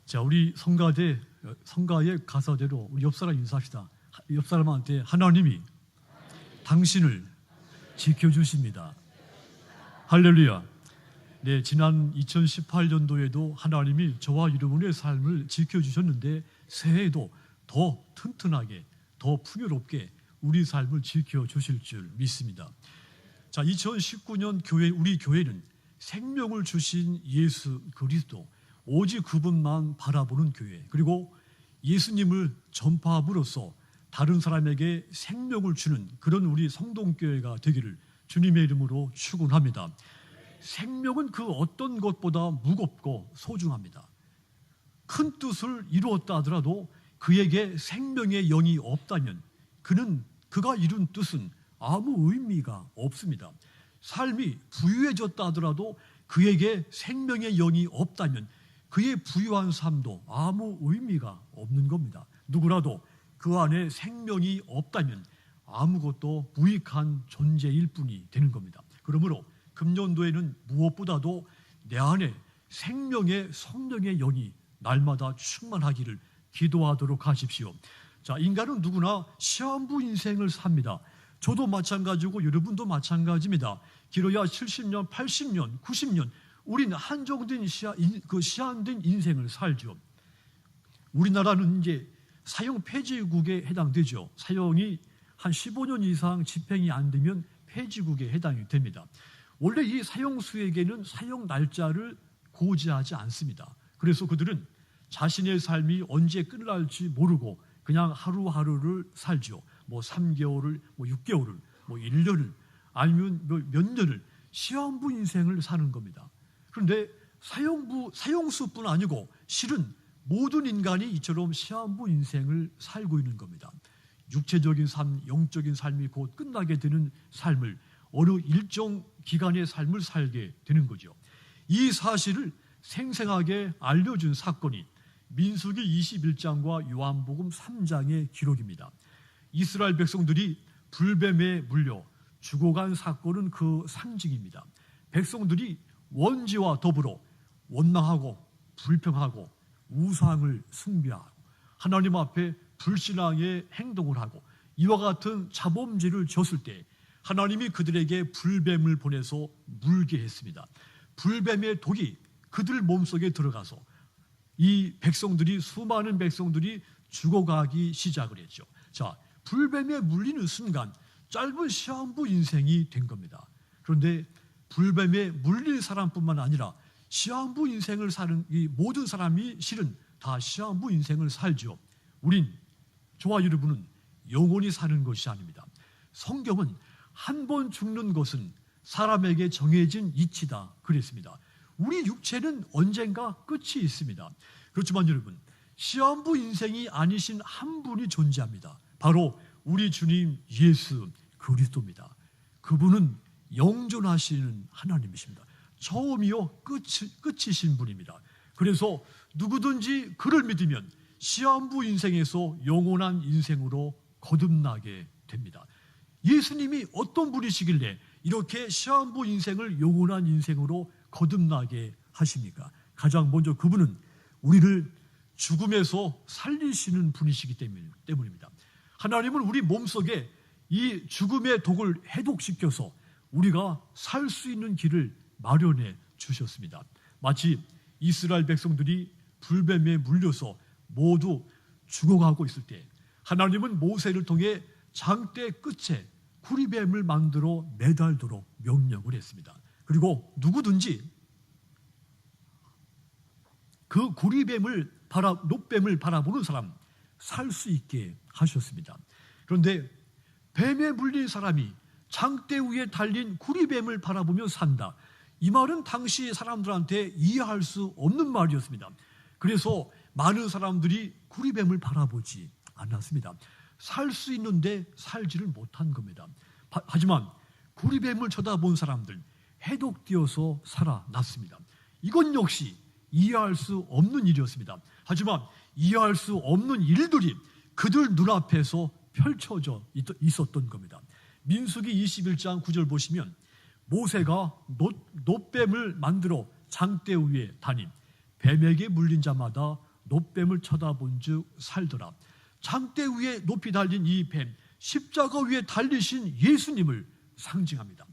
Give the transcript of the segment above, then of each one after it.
자, 우리 성가의 가사대로 우리 옆 사람 인사합시다. 옆 사람한테 하나님이 당신을 지켜주십니다. 할렐루야. 네, 지난 2018년도에도 하나님이 저와 여러분의 삶을 지켜주셨는데 새해에도 더 튼튼하게, 더 풍요롭게 우리 삶을 지켜주실 줄 믿습니다. 자, 2019년 우리 교회는 생명을 주신 예수 그리스도, 오직 그분만 바라보는 교회, 그리고 예수님을 전파함으로써 다른 사람에게 생명을 주는 그런 우리 성동교회가 되기를 주님의 이름으로 축원합니다. 생명은 그 어떤 것보다 무겁고 소중합니다. 큰 뜻을 이루었다 하더라도 그에게 생명의 영이 없다면 그가 이룬 뜻은 아무 의미가 없습니다. 삶이 부유해졌다 하더라도 그에게 생명의 영이 없다면 그의 부유한 삶도 아무 의미가 없는 겁니다. 누구라도 그 안에 생명이 없다면 아무것도 무익한 존재일 뿐이 되는 겁니다. 그러므로 금년도에는 무엇보다도 내 안에 생명의 성령의 영이 날마다 충만하기를 기도하도록 하십시오. 자, 인간은 누구나 시한부 인생을 삽니다. 저도 마찬가지고 여러분도 마찬가지입니다. 길어야 70년, 80년, 90년 우리는 한정된 시한된 인생을 살죠. 우리나라는 이제 사형 폐지국에 해당되죠. 사형이 한 15년 이상 집행이 안 되면 폐지국에 해당이 됩니다. 원래 이 사형수에게는 사형 날짜를 고지하지 않습니다. 그래서 그들은 자신의 삶이 언제 끝날지 모르고 그냥 하루하루를 살죠. 뭐 3개월을, 뭐 6개월을, 뭐 1년을, 아니면 몇 년을 시한부 인생을 사는 겁니다. 그런데 사형수뿐 아니고 실은 모든 인간이 이처럼 시한부 인생을 살고 있는 겁니다. 육체적인 삶, 영적인 삶이 곧 끝나게 되는 삶을 어느 일정 기간의 삶을 살게 되는 거죠. 이 사실을 생생하게 알려준 사건이 민수기 21장과 요한복음 3장의 기록입니다. 이스라엘 백성들이 불뱀에 물려 죽어간 사건은 그 상징입니다. 백성들이 원죄와 더불어 원망하고 불평하고 우상을 숭배하고 하나님 앞에 불신앙의 행동을 하고 이와 같은 자범죄를 지었을 때 하나님이 그들에게 불뱀을 보내서 물게 했습니다. 불뱀의 독이 그들 몸속에 들어가서 이 수많은 백성들이 죽어가기 시작을 했죠. 자, 불뱀에 물리는 순간 짧은 시한부 인생이 된 겁니다. 그런데 불뱀에 물린 사람뿐만 아니라 시한부 인생을 사는 이 모든 사람이 실은 다 시한부 인생을 살죠. 저와 여러분은 영원히 사는 것이 아닙니다. 성경은 한 번 죽는 것은 사람에게 정해진 이치다 그랬습니다. 우리 육체는 언젠가 끝이 있습니다. 그렇지만 여러분, 시한부 인생이 아니신 한 분이 존재합니다. 바로 우리 주님 예수 그리스도입니다. 그분은 영존하시는 하나님이십니다. 처음이요 끝이신 분입니다. 그래서 누구든지 그를 믿으면 시한부 인생에서 영원한 인생으로 거듭나게 됩니다. 예수님이 어떤 분이시길래 이렇게 시한부 인생을 영원한 인생으로 거듭나게 하십니까? 가장 먼저 그분은 우리를 죽음에서 살리시는 분이시기 때문입니다. 하나님은 우리 몸속에 이 죽음의 독을 해독시켜서 우리가 살 수 있는 길을 마련해 주셨습니다. 마치 이스라엘 백성들이 불뱀에 물려서 모두 죽어가고 있을 때 하나님은 모세를 통해 장대 끝에 구리뱀을 만들어 매달도록 명령을 했습니다. 그리고 누구든지 그 노뱀을 바라보는 사람 살 수 있게 하셨습니다. 그런데 뱀에 물린 사람이 장대 위에 달린 구리뱀을 바라보며 산다. 이 말은 당시 사람들한테 이해할 수 없는 말이었습니다. 그래서 많은 사람들이 구리뱀을 바라보지 않았습니다. 살 수 있는데 살지를 못한 겁니다. 하지만 구리뱀을 쳐다본 사람들 해독되어서 살아났습니다. 이건 역시 이해할 수 없는 일이었습니다. 하지만 이해할 수 없는 일들이 그들 눈앞에서 펼쳐져 있었던 겁니다. 민수기 21장 9절 보시면 모세가 놋뱀을 만들어 장대 위에 다님 뱀에게 물린 자마다 놋뱀을 쳐다본즉 살더라. 장대 위에 높이 달린 이 뱀, 십자가 위에 달리신 예수님을 상징합니다.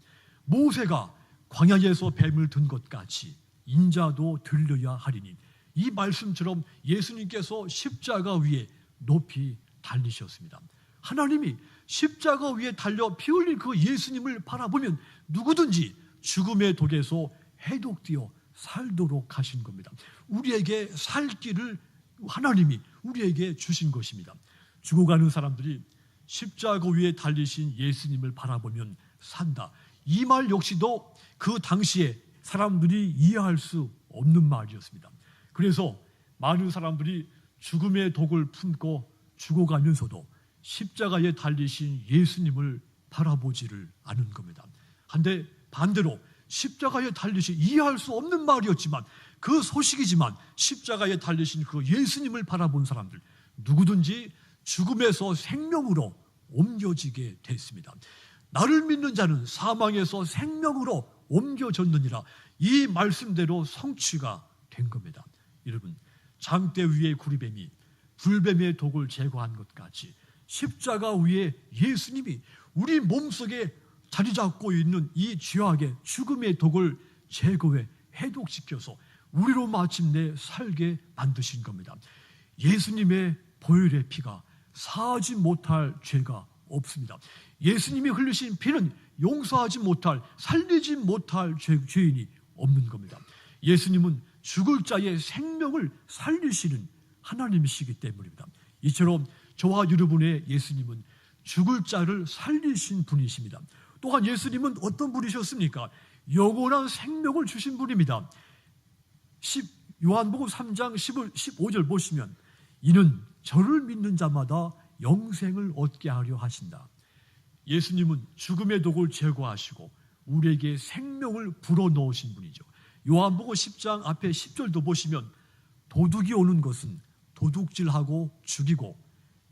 모세가 광야에서 뱀을 든 것 같이 인자도 들려야 하리니, 이 말씀처럼 예수님께서 십자가 위에 높이 달리셨습니다. 하나님이 십자가 위에 달려 피 흘린 그 예수님을 바라보면 누구든지 죽음의 독에서 해독되어 살도록 하신 겁니다. 우리에게 살 길을 하나님이 우리에게 주신 것입니다. 죽어가는 사람들이 십자가 위에 달리신 예수님을 바라보면 산다. 이 말 역시도 그 당시에 사람들이 이해할 수 없는 말이었습니다. 그래서 많은 사람들이 죽음의 독을 품고 죽어가면서도 십자가에 달리신 예수님을 바라보지를 않은 겁니다. 한데 반대로 십자가에 달리신, 이해할 수 없는 말이었지만 그 소식이지만 십자가에 달리신 그 예수님을 바라본 사람들, 누구든지 죽음에서 생명으로 옮겨지게 됐습니다. 나를 믿는 자는 사망에서 생명으로 옮겨졌느니라. 이 말씀대로 성취가 된 겁니다. 여러분, 장대 위의 구리뱀이 불뱀의 독을 제거한 것 같이 십자가 위에 예수님이 우리 몸속에 자리 잡고 있는 이 죄악의 죽음의 독을 제거해 해독시켜서 우리로 마침내 살게 만드신 겁니다. 예수님의 보혈의 피가 사하지 못할 죄가 없습니다. 예수님이 흘리신 피는 용서하지 못할, 살리지 못할 죄인이 없는 겁니다. 예수님은 죽을 자의 생명을 살리시는 하나님이시기 때문입니다. 이처럼 저와 여러분의 예수님은 죽을 자를 살리신 분이십니다. 또한 예수님은 어떤 분이셨습니까? 영원한 생명을 주신 분입니다. 요한복음 3장 15절 보시면, 이는 저를 믿는 자마다 영생을 얻게 하려 하신다. 예수님은 죽음의 독을 제거하시고 우리에게 생명을 불어넣으신 분이죠. 요한복음 10장 앞에 10절도 보시면, 도둑이 오는 것은 도둑질하고 죽이고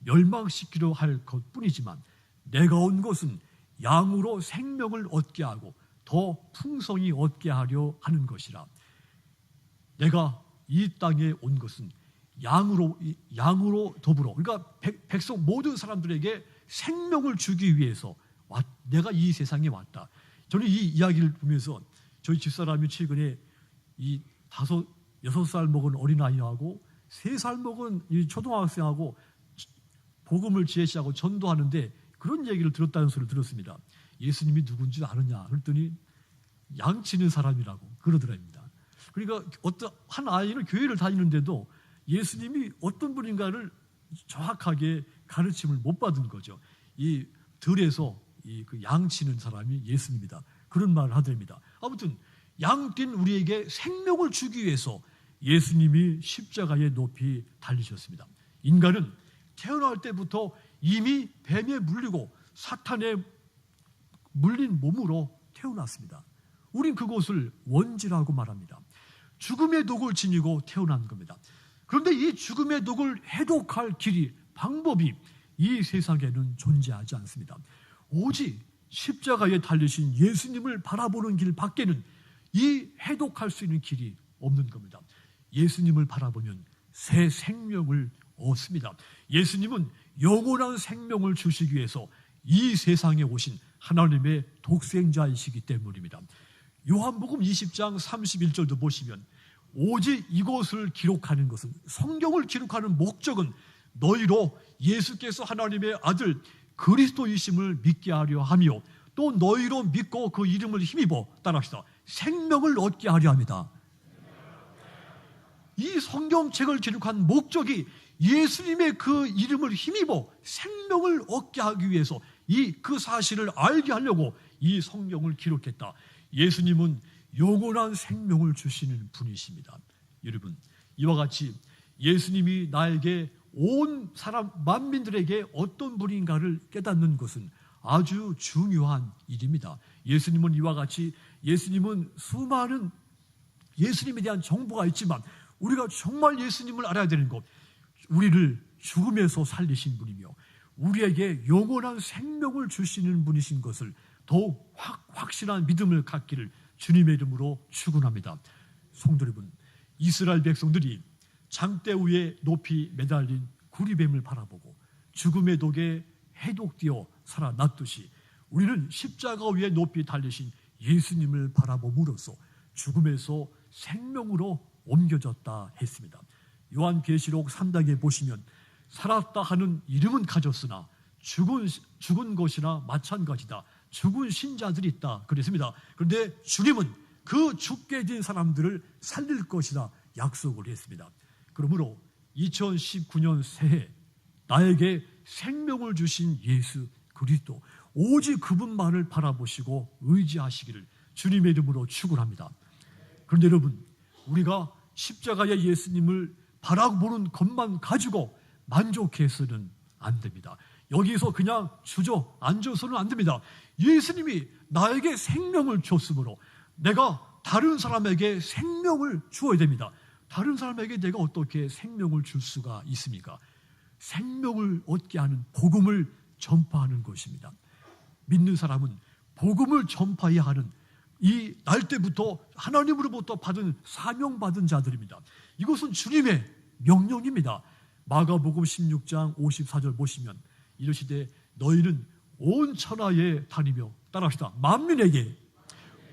멸망시키려 할 것뿐이지만 내가 온 것은 양으로 생명을 얻게 하고 더 풍성히 얻게 하려 하는 것이라. 내가 이 땅에 온 것은 양으로 더불어, 그러니까 백성 모든 사람들에게 생명을 주기 위해서 내가 이 세상에 왔다. 저는 이 이야기를 보면서 저희 집사람이 최근에 이 6살 먹은 어린아이하고 3살 먹은 이 초등학생하고 복음을 제시하고 전도하는데 그런 얘기를 들었다는 소리를 들었습니다. 예수님이 누군지 아느냐 그랬더니 양치는 사람이라고 그러더랍니다. 그러니까 어떤 한 아이는 교회를 다니는데도 예수님이 어떤 분인가를 정확하게 가르침을 못 받은 거죠. 이 들에서 그 양치는 사람이 예수님이다. 그런 말을 하더랍니다. 아무튼 양뛴 우리에게 생명을 주기 위해서 예수님이 십자가에 높이 달리셨습니다. 인간은 태어날 때부터 이미 뱀에 물리고 사탄에 물린 몸으로 태어났습니다. 우린 그것을 원죄라고 말합니다. 죽음의 독을 지니고 태어난 겁니다. 그런데 이 죽음의 독을 해독할 길이, 방법이 이 세상에는 존재하지 않습니다. 오직 십자가에 달리신 예수님을 바라보는 길 밖에는 이 해독할 수 있는 길이 없는 겁니다. 예수님을 바라보면 새 생명을 얻습니다. 예수님은 영원한 생명을 주시기 위해서 이 세상에 오신 하나님의 독생자이시기 때문입니다. 요한복음 20장 31절도 보시면, 오직 이것을 기록하는 것은, 성경을 기록하는 목적은 너희로 예수께서 하나님의 아들 그리스도이심을 믿게 하려 하며 또 너희로 믿고 그 이름을 힘입어, 따라합시다, 생명을 얻게 하려 합니다. 이 성경책을 기록한 목적이 예수님의 그 이름을 힘입어 생명을 얻게 하기 위해서, 그 사실을 알게 하려고 이 성경을 기록했다. 예수님은 영원한 생명을 주시는 분이십니다. 여러분, 이와 같이 예수님이 나에게 온 사람 만민들에게 어떤 분인가를 깨닫는 것은 아주 중요한 일입니다. 예수님은 이와 같이, 예수님은 수많은 예수님에 대한 정보가 있지만 우리가 정말 예수님을 알아야 되는 것, 우리를 죽음에서 살리신 분이며 우리에게 영원한 생명을 주시는 분이신 것을 더욱 확실한 믿음을 갖기를 주님의 이름으로 축원합니다. 성도 여러분, 이스라엘 백성들이 장대 위에 높이 매달린 구리뱀을 바라보고 죽음의 독에 해독되어 살아났듯이 우리는 십자가 위에 높이 달리신 예수님을 바라봄으로써 죽음에서 생명으로 옮겨졌다 했습니다. 요한계시록 3장에 보시면 살았다 하는 이름은 가졌으나 죽은 것이나 마찬가지다. 죽은 신자들이 있다 그랬습니다. 그런데 주님은 그 죽게 된 사람들을 살릴 것이다 약속을 했습니다. 그러므로 2019년 새해 나에게 생명을 주신 예수 그리스도 오직 그분만을 바라보시고 의지하시기를 주님의 이름으로 축원합니다. 그런데 여러분, 우리가 십자가의 예수님을 바라보는 것만 가지고 만족해서는 안 됩니다. 여기서 그냥 주저앉아서는 안 됩니다. 예수님이 나에게 생명을 줬으므로 내가 다른 사람에게 생명을 주어야 됩니다. 다른 사람에게 내가 어떻게 생명을 줄 수가 있습니까? 생명을 얻게 하는 복음을 전파하는 것입니다. 믿는 사람은 복음을 전파해야 하는 이 날 때부터 하나님으로부터 받은 사명받은 자들입니다. 이것은 주님의 명령입니다. 마가복음 16장 54절 보시면 이르시되 너희는 온 천하에 다니며 따라합시다. 만민에게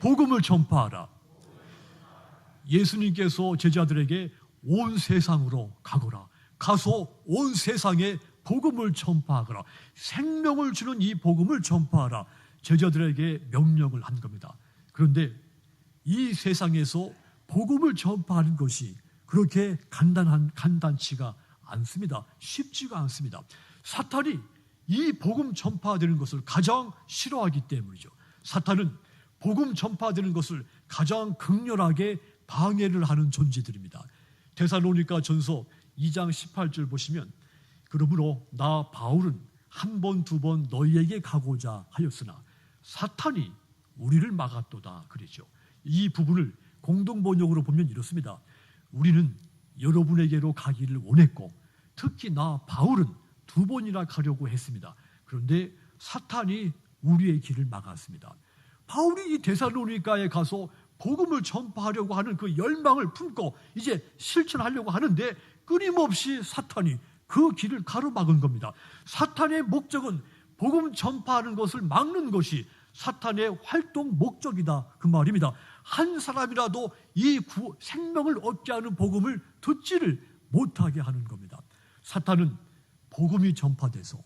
복음을 전파하라. 예수님께서 제자들에게 온 세상으로 가거라. 가서 온 세상에 복음을 전파하거라. 생명을 주는 이 복음을 전파하라. 제자들에게 명령을 한 겁니다. 그런데 이 세상에서 복음을 전파하는 것이 그렇게 간단치가 않습니다. 쉽지가 않습니다. 사탄이 이 복음 전파되는 것을 가장 싫어하기 때문이죠. 사탄은 복음 전파되는 것을 가장 극렬하게 방해를 하는 존재들입니다. 데살로니가 전서 2장 18절 보시면 그러므로 나 바울은 한 번, 두 번 너희에게 가고자 하였으나 사탄이 우리를 막았도다 그러죠. 이 부분을 공동번역으로 보면 이렇습니다. 우리는 여러분에게로 가기를 원했고 특히 나 바울은 두 번이나 가려고 했습니다. 그런데 사탄이 우리의 길을 막았습니다. 바울이 이 데살로니가에 가서 복음을 전파하려고 하는 그 열망을 품고 이제 실천하려고 하는데 끊임없이 사탄이 그 길을 가로막은 겁니다. 사탄의 목적은 복음 전파하는 것을 막는 것이 사탄의 활동 목적이다 그 말입니다. 한 사람이라도 이 생명을 얻게 하는 복음을 듣지를 못하게 하는 겁니다. 사탄은 복음이 전파돼서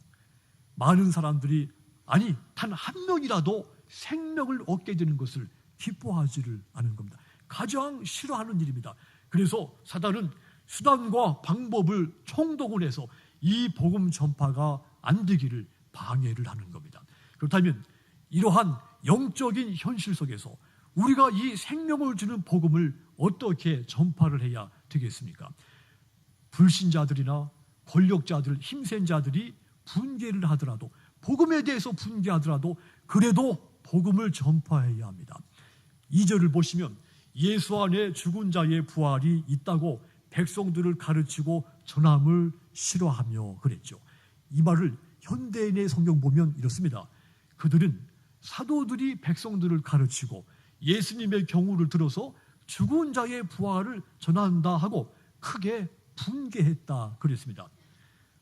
많은 사람들이 아니 단 한 명이라도 생명을 얻게 되는 것을 기뻐하지를 않은 겁니다. 가장 싫어하는 일입니다. 그래서 사탄은 수단과 방법을 총동원해서 이 복음 전파가 안 되기를 방해를 하는 겁니다. 그렇다면 이러한 영적인 현실 속에서 우리가 이 생명을 주는 복음을 어떻게 전파를 해야 되겠습니까? 불신자들이나 권력자들, 힘센 자들이 분개를 하더라도 복음에 대해서 분개하더라도 그래도 복음을 전파해야 합니다. 2절을 보시면 예수 안에 죽은 자의 부활이 있다고 백성들을 가르치고 전함을 싫어하며 그랬죠. 이 말을 현대인의 성경 보면 이렇습니다. 그들은 사도들이 백성들을 가르치고 예수님의 경우를 들어서 죽은 자의 부활을 전한다 하고 크게 분개했다 그랬습니다.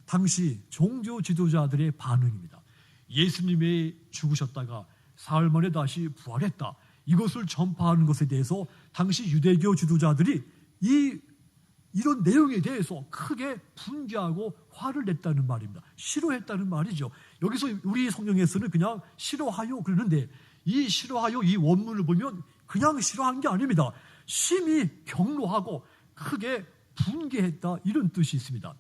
당시 종교 지도자들의 반응입니다. 예수님이 죽으셨다가 사흘 만에 다시 부활했다. 이것을 전파하는 것에 대해서 당시 유대교 지도자들이 이런 내용에 대해서 크게 분개하고 화를 냈다는 말입니다. 싫어했다는 말이죠. 여기서 우리 성경에서는 그냥 싫어하요 그러는데 이 싫어하요 이 원문을 보면 그냥 싫어한 게 아닙니다. 심히 경노하고 크게 분개했다 이런 뜻이 있습니다.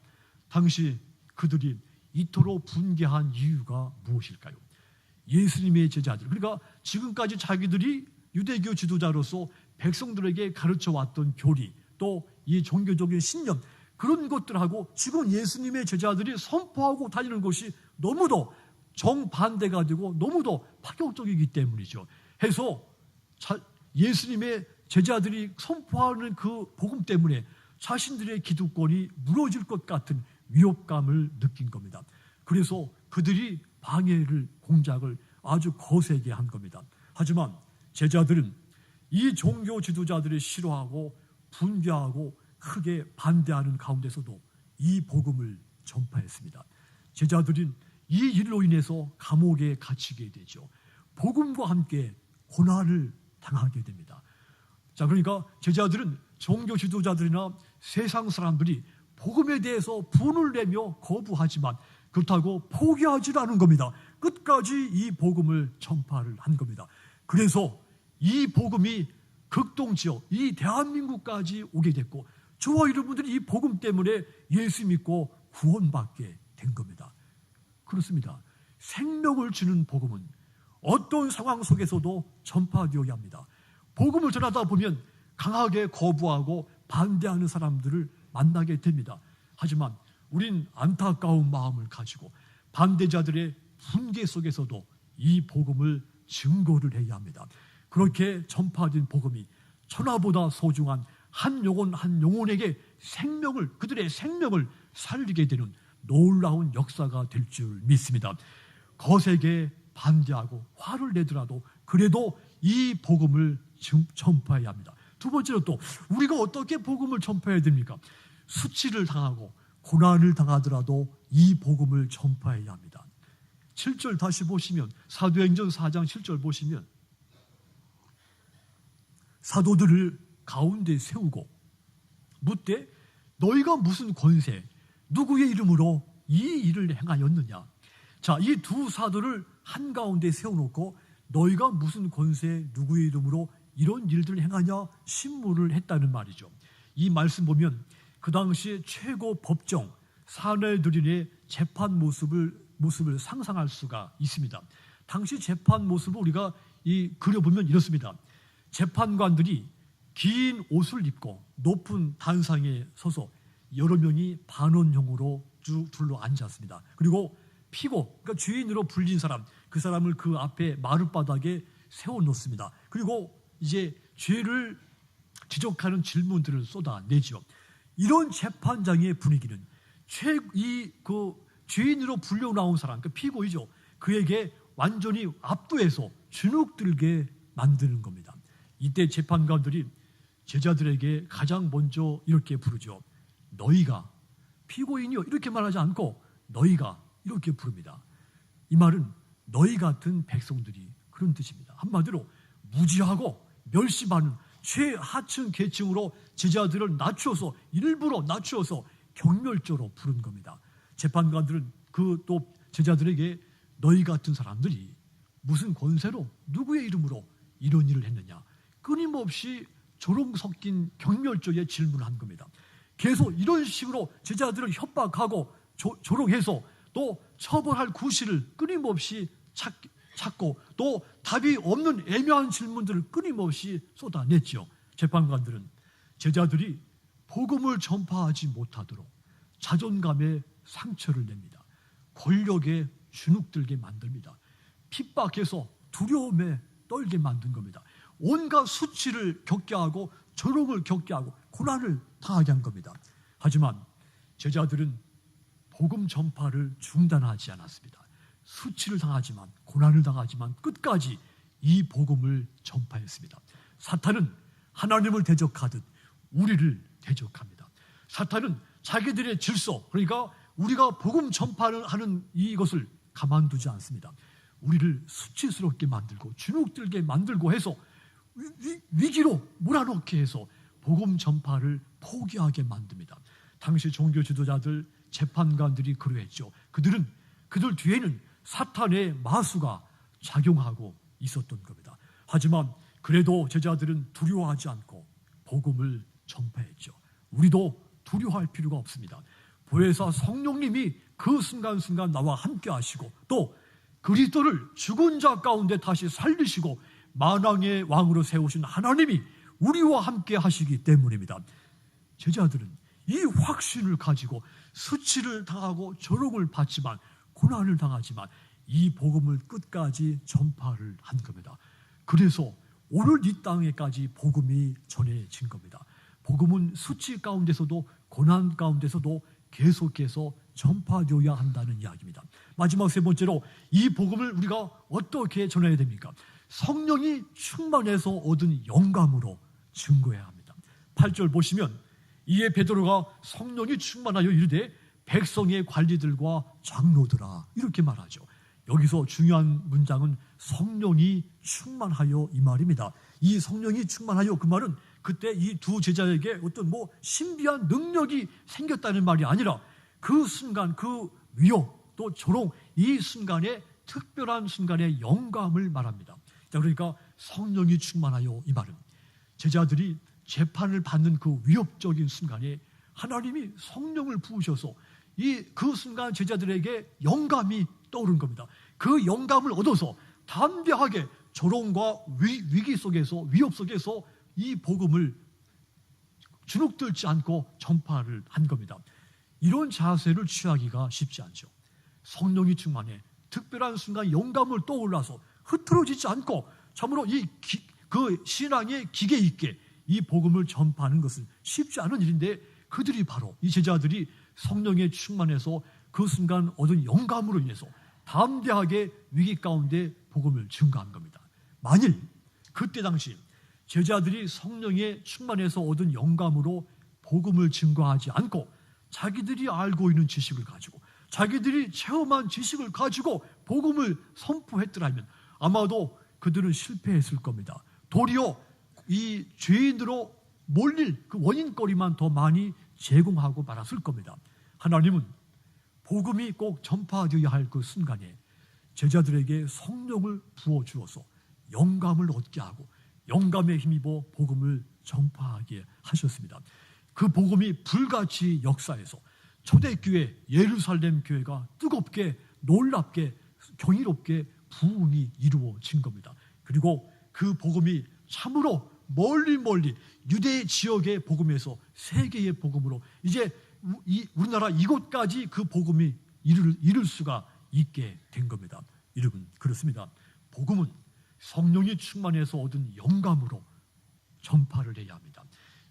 당시 그들이 이토록 분개한 이유가 무엇일까요? 예수님의 제자들, 그러니까 지금까지 자기들이 유대교 지도자로서 백성들에게 가르쳐왔던 교리, 또 이 종교적인 신념, 그런 것들하고 지금 예수님의 제자들이 선포하고 다니는 것이 너무도 정반대가 되고 너무도 파격적이기 때문이죠. 해서 예수님의 제자들이 선포하는 그 복음 때문에 자신들의 기득권이 무너질 것 같은 위협감을 느낀 겁니다. 그래서 그들이 방해를 공작을 아주 거세게 한 겁니다. 하지만 제자들은 이 종교 지도자들이 싫어하고 분개하고 크게 반대하는 가운데서도 이 복음을 전파했습니다. 제자들은 이 일로 인해서 감옥에 갇히게 되죠. 복음과 함께 고난을 당하게 됩니다. 자, 그러니까 제자들은 종교 지도자들이나 세상 사람들이 복음에 대해서 분을 내며 거부하지만 그렇다고 포기하지 않은 겁니다. 끝까지 이 복음을 전파를 한 겁니다. 그래서 이 복음이 극동지역, 이 대한민국까지 오게 됐고 저와 여러분들이 이 복음 때문에 예수 믿고 구원받게 된 겁니다. 그렇습니다. 생명을 주는 복음은 어떤 상황 속에서도 전파되어야 합니다. 복음을 전하다 보면 강하게 거부하고 반대하는 사람들을 만나게 됩니다. 하지만 우린 안타까운 마음을 가지고 반대자들의 분개 속에서도 이 복음을 증거를 해야 합니다. 그렇게 전파된 복음이 천하보다 소중한 한 영혼 한 영혼에게 그들의 생명을 살리게 되는 놀라운 역사가 될 줄 믿습니다. 거세게 반대하고 화를 내더라도 그래도 이 복음을 전파해야 합니다. 두 번째로 또 우리가 어떻게 복음을 전파해야 됩니까? 수치를 당하고 고난을 당하더라도 이 복음을 전파해야 합니다. 7절 다시 보시면 사도행전 4장 7절 보시면 사도들을 가운데 세우고 묻되 너희가 무슨 권세 누구의 이름으로 이 일을 행하였느냐. 자, 이 두 사도를 한가운데 세워놓고 너희가 무슨 권세 누구의 이름으로 이런 일들을 행하냐 신문을 했다는 말이죠. 이 말씀 보면 그 당시에 최고 법정 사내들인의 재판 모습을 상상할 수가 있습니다. 당시 재판 모습을 우리가 그려보면 이렇습니다. 재판관들이 긴 옷을 입고 높은 단상에 서서 여러 명이 반원형으로 쭉 둘러 앉았습니다. 그리고 피고, 그러니까 죄인으로 불린 사람, 그 사람을 그 앞에 마룻바닥에 세워놓습니다. 그리고 이제 죄를 지적하는 질문들을 쏟아내죠. 이런 재판장의 분위기는 죄인으로 불려 나온 사람, 그 피고이죠. 그에게 완전히 압도해서 주눅들게 만드는 겁니다. 이때 재판관들이 제자들에게 가장 먼저 이렇게 부르죠. 너희가 피고인이요 이렇게 말하지 않고 너희가 이렇게 부릅니다. 이 말은 너희 같은 백성들이 그런 뜻입니다. 한마디로 무지하고 멸시받는 최하층 계층으로 제자들을 일부러 낮추어서 경멸조로 부른 겁니다. 재판관들은 또 제자들에게 너희 같은 사람들이 무슨 권세로 누구의 이름으로 이런 일을 했느냐 끊임없이 조롱 섞인 경멸조의 질문을 한 겁니다. 계속 이런 식으로 제자들을 협박하고 조롱해서 또 처벌할 구실을 끊임없이 찾고 또 답이 없는 애매한 질문들을 끊임없이 쏟아냈죠. 재판관들은 제자들이 복음을 전파하지 못하도록 자존감에 상처를 냅니다. 권력에 주눅들게 만듭니다. 핍박해서 두려움에 떨게 만든 겁니다. 온갖 수치를 겪게 하고 조롱을 겪게 하고 고난을 당하게 한 겁니다. 하지만 제자들은 복음 전파를 중단하지 않았습니다. 수치를 당하지만 고난을 당하지만 끝까지 이 복음을 전파했습니다. 사탄은 하나님을 대적하듯 우리를 대적합니다. 사탄은 자기들의 질서, 그러니까 우리가 복음 전파하는 이것을 가만두지 않습니다. 우리를 수치스럽게 만들고 주눅들게 만들고 해서 위기로 몰아넣게 해서 복음 전파를 포기하게 만듭니다. 당시 종교 지도자들, 재판관들이 그러했죠. 그들 뒤에는 사탄의 마수가 작용하고 있었던 겁니다. 하지만 그래도 제자들은 두려워하지 않고 복음을 전파했죠. 우리도 두려워할 필요가 없습니다. 보혜사 성령님이 그 순간순간 나와 함께 하시고 또 그리스도를 죽은 자 가운데 다시 살리시고 만왕의 왕으로 세우신 하나님이 우리와 함께 하시기 때문입니다. 제자들은 이 확신을 가지고 수치를 당하고 조롱을 받지만 고난을 당하지만 이 복음을 끝까지 전파를 한 겁니다. 그래서 오늘 이 땅에까지 복음이 전해진 겁니다. 복음은 수치 가운데서도 고난 가운데서도 계속해서 전파되어야 한다는 이야기입니다. 마지막 세 번째로 이 복음을 우리가 어떻게 전해야 됩니까? 성령이 충만해서 얻은 영감으로 증거해야 합니다. 8절 보시면 이에 베드로가 성령이 충만하여 이르되 백성의 관리들과 장로들아 이렇게 말하죠. 여기서 중요한 문장은 성령이 충만하여 이 말입니다. 이 성령이 충만하여 그 말은 그때 이 두 제자에게 어떤 신비한 능력이 생겼다는 말이 아니라 그 순간 그 위협 또 조롱 이 순간에 특별한 순간의 영감을 말합니다. 자, 그러니까 성령이 충만하여 이 말은 제자들이 재판을 받는 그 위협적인 순간에 하나님이 성령을 부으셔서 그 순간 제자들에게 영감이 떠오른 겁니다. 그 영감을 얻어서 담대하게 조롱과 위기 속에서 위협 속에서 이 복음을 주눅들지 않고 전파를 한 겁니다. 이런 자세를 취하기가 쉽지 않죠. 성령이 충만해 특별한 순간 영감을 떠올라서 흐트러지지 않고 참으로 그 신앙의 기계 있게 이 복음을 전파하는 것은 쉽지 않은 일인데 그들이 바로 이 제자들이 성령에 충만해서 그 순간 얻은 영감으로 인해서 담대하게 위기 가운데 복음을 증거한 겁니다. 만일 그때 당시 제자들이 성령에 충만해서 얻은 영감으로 복음을 증거하지 않고 자기들이 알고 있는 지식을 가지고 자기들이 체험한 지식을 가지고 복음을 선포했더라면 아마도 그들은 실패했을 겁니다. 도리어 이 죄인으로 몰릴 그 원인거리만 더 많이 제공하고 말았을 겁니다. 하나님은 복음이 꼭 전파되어야 할 그 순간에 제자들에게 성령을 부어주어서 영감을 얻게 하고 영감에 힘입어 복음을 전파하게 하셨습니다. 그 복음이 불같이 역사해서 초대교회 예루살렘 교회가 뜨겁게 놀랍게 경이롭게 부흥이 이루어진 겁니다. 그리고 그 복음이 참으로 멀리 유대 지역의 복음에서 세계의 복음으로 이제 우리나라 이곳까지 그 복음이 이룰 수가 있게 된 겁니다. 여러분 그렇습니다. 복음은 성령이 충만해서 얻은 영감으로 전파를 해야 합니다.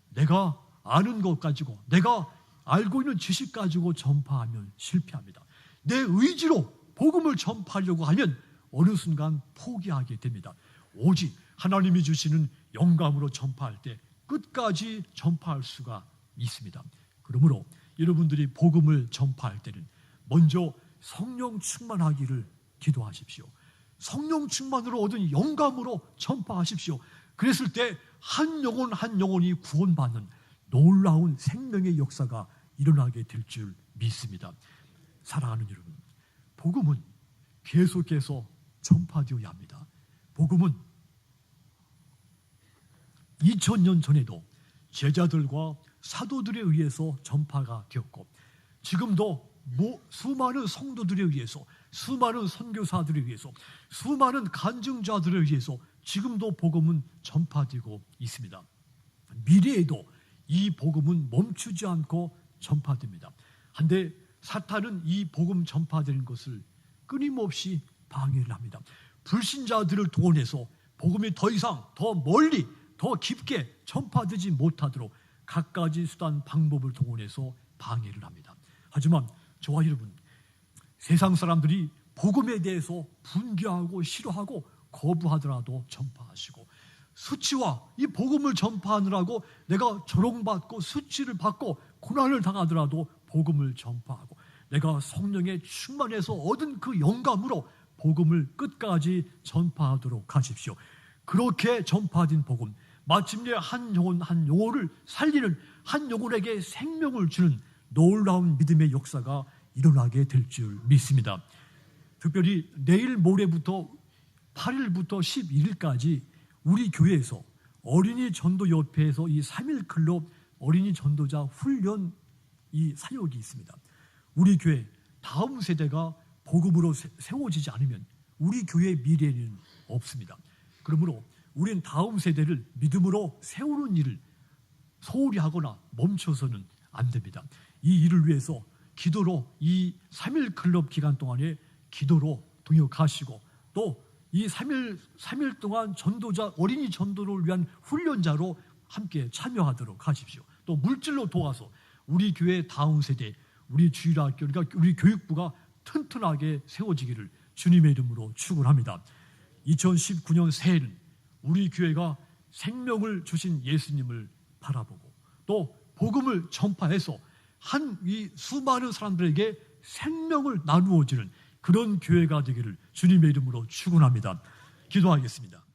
내가 아는 것 가지고 내가 알고 있는 지식 가지고 전파하면 실패합니다. 내 의지로 복음을 전파하려고 하면 어느 순간 포기하게 됩니다. 오직 하나님이 주시는 영감으로 전파할 때 끝까지 전파할 수가 있습니다. 그러므로 여러분들이 복음을 전파할 때는 먼저 성령 충만하기를 기도하십시오. 성령 충만으로 얻은 영감으로 전파하십시오. 그랬을 때 한 영혼 한 영혼이 구원받는 놀라운 생명의 역사가 일어나게 될 줄 믿습니다. 사랑하는 여러분, 복음은 계속해서 전파되어야 합니다. 복음은 2000년 전에도 제자들과 사도들에 의해서 전파가 되었고 지금도 수많은 성도들에 의해서 수많은 선교사들에 의해서 수많은 간증자들에 의해서 지금도 복음은 전파되고 있습니다. 미래에도 이 복음은 멈추지 않고 전파됩니다. 한데 사탄은 이 복음 전파되는 것을 끊임없이 방해를 합니다. 불신자들을 동원해서 복음이 더 이상 더 멀리 더 깊게 전파되지 못하도록 갖가지 수단 방법을 동원해서 방해를 합니다. 하지만 저와 여러분, 세상 사람들이 복음에 대해서 분개하고 싫어하고 거부하더라도 전파하시고 수치와 이 복음을 전파하느라고 내가 조롱받고 수치를 받고 고난을 당하더라도 복음을 전파하고 내가 성령에 충만해서 얻은 그 영감으로 복음을 끝까지 전파하도록 하십시오. 그렇게 전파된 복음, 마침내 한 영혼 한 영혼을 살리는 한 영혼에게 생명을 주는 놀라운 믿음의 역사가 일어나게 될 줄 믿습니다. 특별히 내일 모레부터 8일부터 11일까지 우리 교회에서 어린이 전도협회에서 이 3일 클럽 어린이 전도자 훈련 이 사역이 있습니다. 우리 교회 다음 세대가 복음으로 세워지지 않으면 우리 교회의 미래는 없습니다. 그러므로 우리는 다음 세대를 믿음으로 세우는 일을 소홀히 하거나 멈춰서는 안 됩니다. 이 일을 위해서 기도로 이 3일 클럽 기간 동안에 기도로 동역하시고 또 이 3일 동안 전도자 어린이 전도를 위한 훈련자로 함께 참여하도록 하십시오. 또 물질로 도와서 우리 교회 다음 세대, 우리 주일학교, 그러니까 우리 교육부가 튼튼하게 세워지기를 주님의 이름으로 축원합니다. 2019년 새해는 우리 교회가 생명을 주신 예수님을 바라보고 또 복음을 전파해서 이 수많은 사람들에게 생명을 나누어주는 그런 교회가 되기를 주님의 이름으로 축원합니다. 기도하겠습니다.